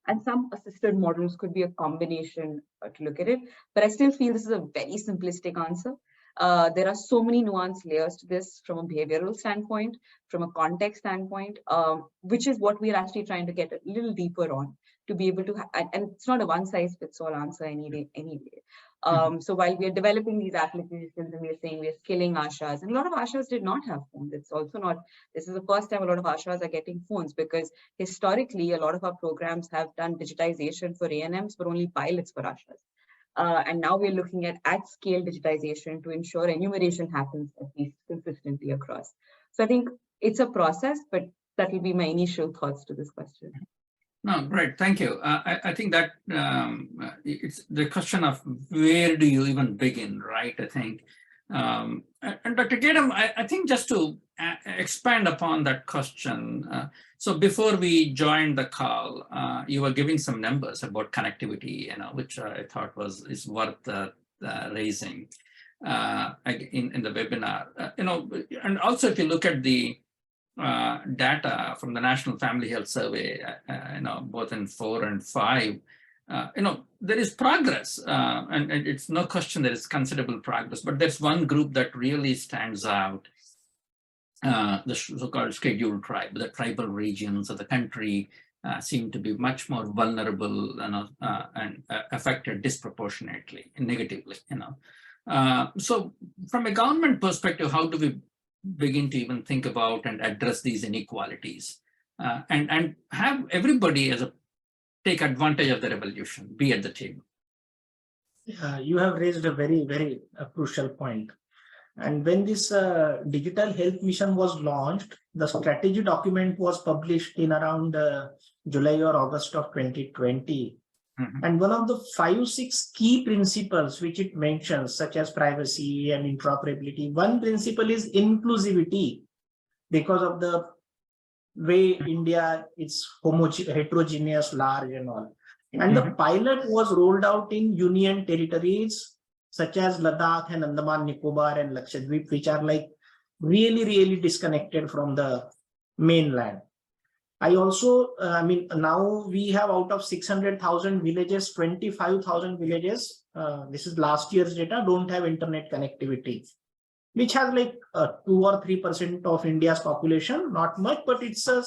And some assisted models could be a combination to look at it. But I still feel this is a very simplistic answer. There are so many nuanced layers to this from a behavioral standpoint, from a context standpoint, which is what we're actually trying to get a little deeper on, to be able to, and it's not a one-size-fits-all answer anyway. So while we are developing these applications and we're saying we're skilling ASHAs, and a lot of ASHAs did not have phones. It's also not, this is the first time a lot of ASHAs are getting phones, because historically, a lot of our programs have done digitization for ANMs, but only pilots for ASHAs. And now we're looking at scale digitization to ensure enumeration happens at least consistently across. So I think it's a process, but that will be my initial thoughts to this question. No, great, thank you. I think that it's the question of where do you even begin, right? I think, and Dr. Gedam, I think just to expand upon that question. So before we joined the call, you were giving some numbers about connectivity, which I thought is worth raising in the webinar. And also if you look at the data from the National Family Health Survey, both in 4 and 5, there is progress, and it's no question there is considerable progress, but there's one group that really stands out, the so-called scheduled tribe, the tribal regions of the country seem to be much more vulnerable, and affected disproportionately, negatively, So from a government perspective, how do we begin to even think about and address these inequalities, and have everybody take advantage of the revolution, be at the table? You have raised a very, very crucial point. And when this digital health mission was launched, the strategy document was published in around July or August of 2020. Mhm. And one of the 5-6 key principles which it mentions, such as privacy and interoperability, one principle is inclusivity, because of the way India is heterogeneous, large and all. And the pilot was rolled out in union territories such as Ladakh and Andaman Nicobar and Lakshadweep, which are like really, really disconnected from the mainland. I also, now we have out of 600,000 villages, 25,000 villages, this is last year's data, don't have internet connectivity, which has like 2 or 3% of India's population, not much, but it's a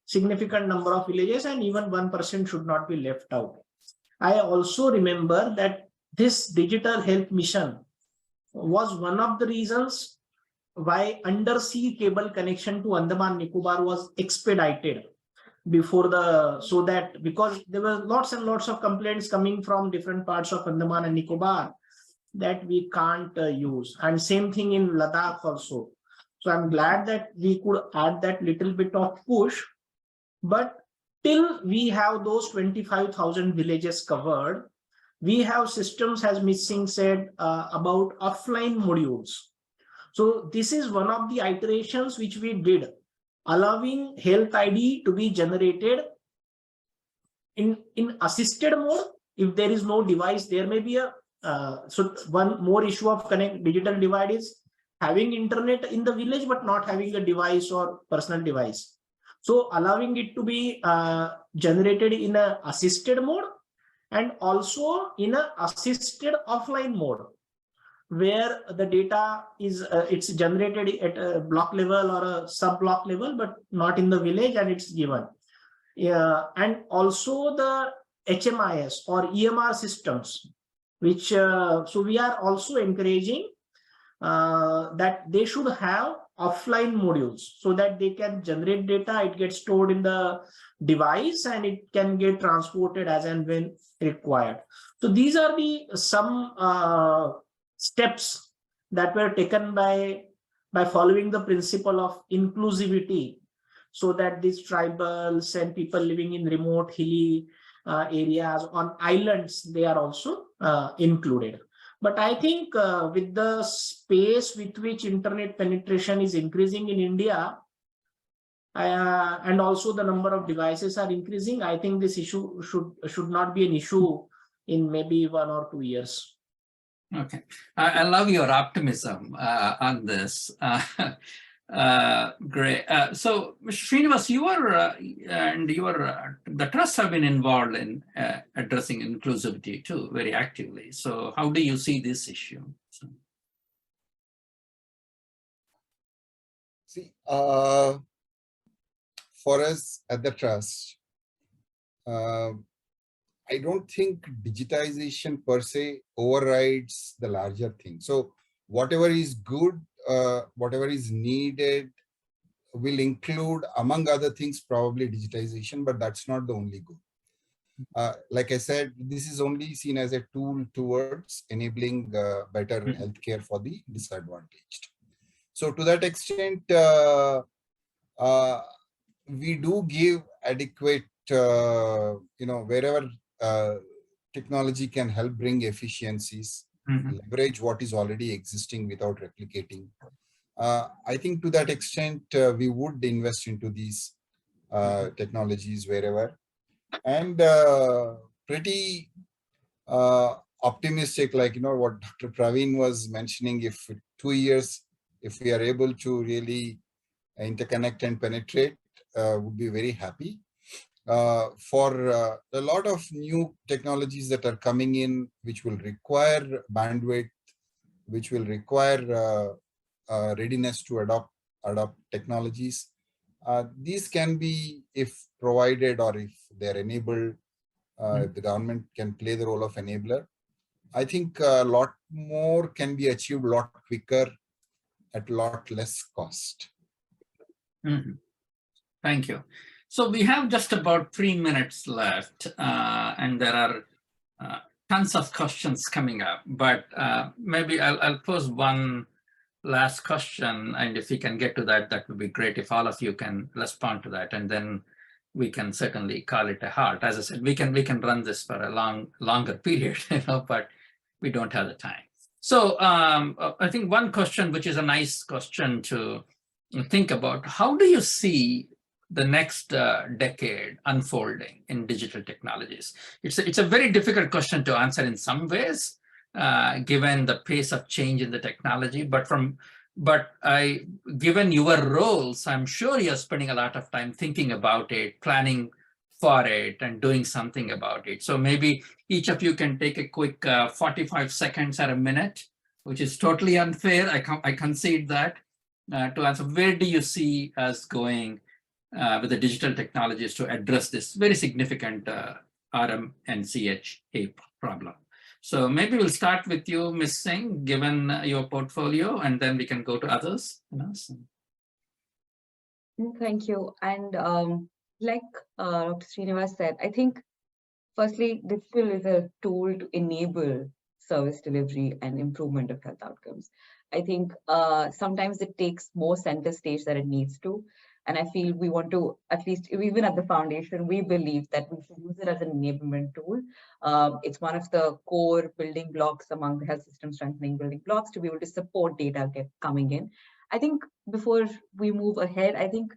significant number of villages, and even 1% should not be left out. I also remember that this digital health mission was one of the reasons why undersea cable connection to Andaman Nicobar was expedited before so that because there were lots and lots of complaints coming from different parts of Andaman and Nicobar that we can't use, and same thing in Ladakh also. So I'm glad that we could add that little bit of push, but till we have those 25,000 villages covered, we have systems, as Ms. Singh said, about offline modules. So this is one of the iterations which we did, allowing health ID to be generated in assisted mode. If there is no device, there may be a so one more issue of digital divide is having internet in the village but not having a device or personal device. So allowing it to be generated in a assisted mode and also in a assisted offline mode, where the data is it's generated at a block level or a sub block level, but not in the village, and it's given. And also the HMIS or EMR systems, which so we are also encouraging that they should have offline modules so that they can generate data, it gets stored in the device, and it can get transported as and when required. So these are the some steps that were taken by following the principle of inclusivity, so that these tribals and people living in remote hilly areas on islands, they are also included. But I think with the space with which internet penetration is increasing in India, and also the number of devices are increasing, I think this issue should not be an issue in maybe 1 or 2 years. Okay, I love your optimism on this. Great. So, Srinivas, the trusts have been involved in addressing inclusivity too, very actively. So, how do you see this issue? See, for us at the trust, I don't think digitization per se overrides the larger thing. So whatever is good, whatever is needed will include, among other things, probably digitization, but that's not the only goal. Like I said, this is only seen as a tool towards enabling better healthcare for the disadvantaged. So to that extent, we do give adequate, wherever technology can help bring efficiencies, leverage what is already existing without replicating. I think to that extent, we would invest into these technologies wherever, and pretty optimistic, like, what Dr. Praveen was mentioning, if 2 years, if we are able to really interconnect and penetrate, would be very happy. For a lot of new technologies that are coming in, which will require bandwidth, which will require readiness to adopt technologies, These can be, if provided or if they're enabled, if the government can play the role of enabler, I think a lot more can be achieved a lot quicker at a lot less cost. Thank you. So we have just about 3 minutes left, and there are tons of questions coming up, but maybe I'll pose one last question, and if we can get to that, that would be great if all of you can respond to that, and then we can certainly call it a halt. As I said, we can run this for a longer period, but we don't have the time. So I think one question, which is a nice question to think about, how do you see the next decade unfolding in digital technologies? It's a very difficult question to answer in some ways, given the pace of change in the technology. But given your roles, I'm sure you're spending a lot of time thinking about it, planning for it, and doing something about it. So maybe each of you can take a quick 45 seconds or a minute, which is totally unfair. I concede that, to answer. Where do you see us going with the digital technologies to address this very significant RMNCH+A problem? So maybe we'll start with you, Ms. Singh, given your portfolio, and then we can go to others. Thank you. And like Dr. Srinivas said, I think firstly, digital is a tool to enable service delivery and improvement of health outcomes. I think sometimes it takes more center stage than it needs to. And I feel we want to, at least even at the foundation, we believe that we should use it as an enablement tool. It's one of the core building blocks among the health system strengthening building blocks to be able to support data coming in. I think before we move ahead, I think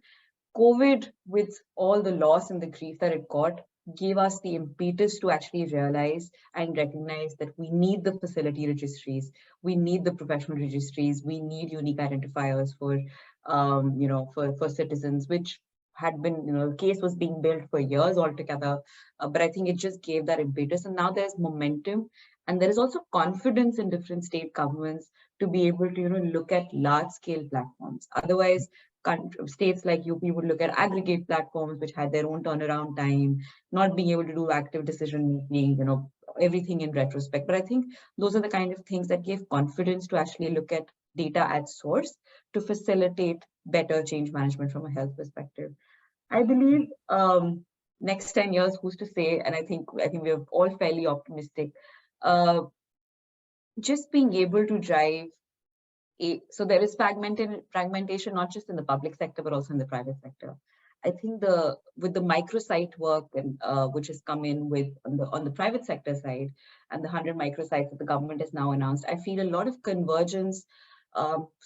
COVID, with all the loss and the grief that it got, gave us the impetus to actually realize and recognize that we need the facility registries, we need the professional registries, we need unique identifiers for for citizens, which had been, the case was being built for years altogether. But I think it just gave that impetus, and now there's momentum, and there is also confidence in different state governments to be able to, look at large-scale platforms. Otherwise, states like UP would look at aggregate platforms which had their own turnaround time, not being able to do active decision making, everything in retrospect. But I think those are the kind of things that gave confidence to actually look at data at source to facilitate better change management from a health perspective. I believe next 10 years, who's to say, and I think we're all fairly optimistic, just being able to drive so there is fragmentation, not just in the public sector, but also in the private sector. I think with the microsite work and which has come in with on the private sector side, and the 100 microsites that the government has now announced, I feel a lot of convergence,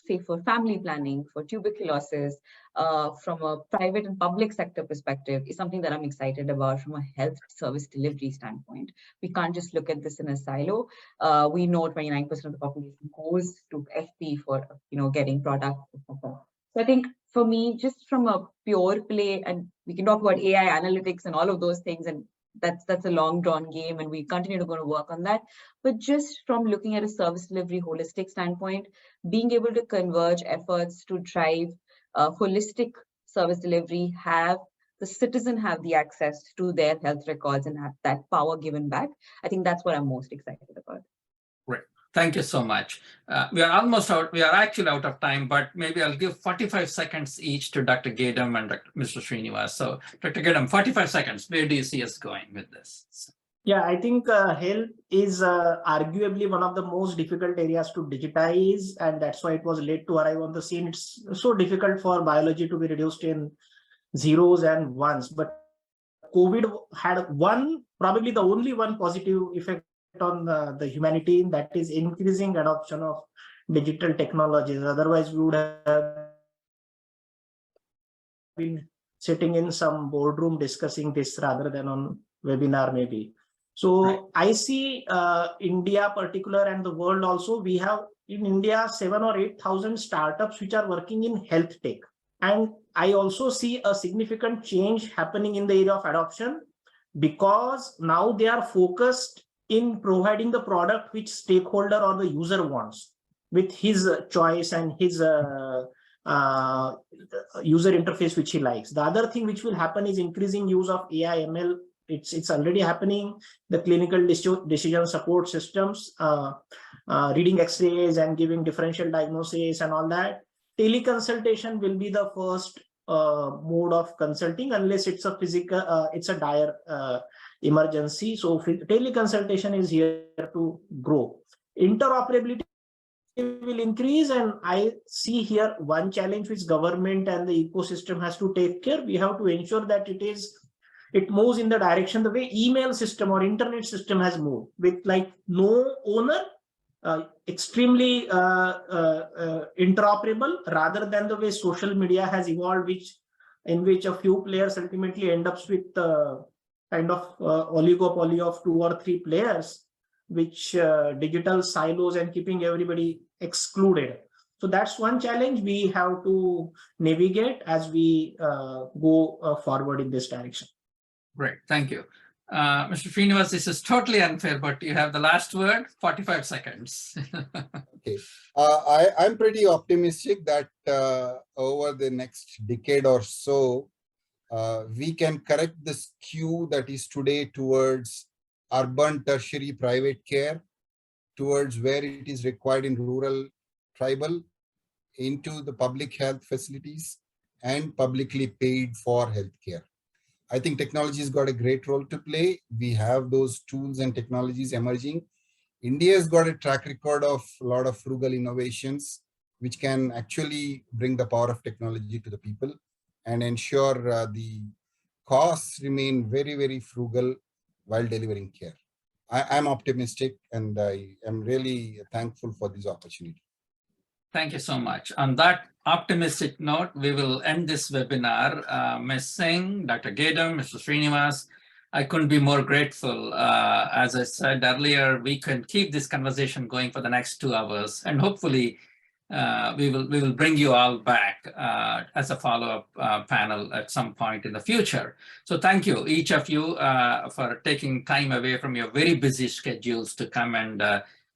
say for family planning, for tuberculosis, from a private and public sector perspective, is something that I'm excited about from a health service delivery standpoint. We can't just look at this in a silo. We know 29% of the population goes to FP for getting products, etc. So I think for me, just from a pure play, and we can talk about AI analytics and all of those things, and that's a long drawn game, and we continue to go to work on that. But just from looking at a service delivery holistic standpoint, being able to converge efforts to drive holistic service delivery, have the citizen have the access to their health records and have that power given back. I think that's what I'm most excited about. Great. Thank you so much. We are almost out. We are actually out of time, but maybe I'll give 45 seconds each to Dr. Gedam and Mr. Srinivas. So Dr. Gedam, 45 seconds. Where do you see us going with this? Yeah, I think health is arguably one of the most difficult areas to digitize, and that's why it was late to arrive on the scene. It's so difficult for biology to be reduced in zeros and ones, but COVID had probably the only one positive effect on the humanity, that is increasing adoption of digital technologies. Otherwise, we would have been sitting in some boardroom discussing this rather than on webinar maybe. So right. I see India particular and the world also, we have in India 7,000 or 8,000 startups which are working in health tech. And I also see a significant change happening in the area of adoption, because now they are focused in providing the product which stakeholder or the user wants with his choice and his user interface which he likes. The other thing which will happen is increasing use of AI ML. It's already happening. The clinical decision support systems, reading X-rays and giving differential diagnosis and all that. Teleconsultation will be the first mode of consulting, unless it's a physical, it's a dire emergency. So teleconsultation is here to grow. Interoperability will increase, and I see here one challenge which government and the ecosystem has to take care. We have to ensure that it moves in the direction the way email system or internet system has moved, with like no owner, extremely interoperable, rather than the way social media has evolved, in which a few players ultimately end up with kind of oligopoly of 2 or 3 players, which digital silos and keeping everybody excluded. So that's one challenge we have to navigate as we go forward in this direction. Great, thank you. Mr. Srinivas, this is totally unfair, but you have the last word, 45 seconds. Okay, I'm pretty optimistic that over the next decade or so, we can correct the skew that is today towards urban tertiary private care, towards where it is required in rural, tribal, into the public health facilities and publicly paid for healthcare. I think technology has got a great role to play. We have those tools and technologies emerging. India has got a track record of a lot of frugal innovations, which can actually bring the power of technology to the people and ensure the costs remain very, very frugal while delivering care. I'm optimistic, and I am really thankful for this opportunity. Thank you so much. On that optimistic note, we will end this webinar. Ms. Singh, Dr. Gedam, Mr. Srinivas, I couldn't be more grateful. As I said earlier, we can keep this conversation going for the next 2 hours, and hopefully we will bring you all back as a follow-up panel at some point in the future. So thank you, each of you, for taking time away from your very busy schedules to come and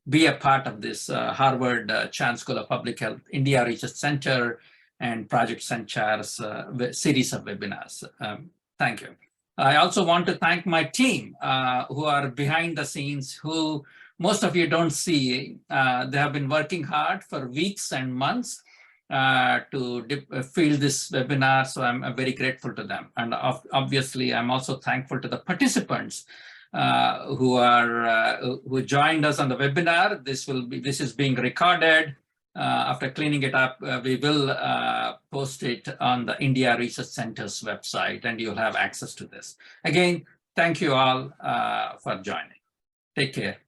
be a part of this Harvard Chan School of Public Health India Research Center and Project Sanchar's series of webinars. Thank you. I also want to thank my team who are behind the scenes, who most of you don't see. They have been working hard for weeks and months to field this webinar, so I'm very grateful to them. And obviously, I'm also thankful to the participants who joined us on the webinar. This is being recorded. After cleaning it up, we will post it on the India Research Center's website, and you'll have access to this. Again, thank you all for joining. Take care.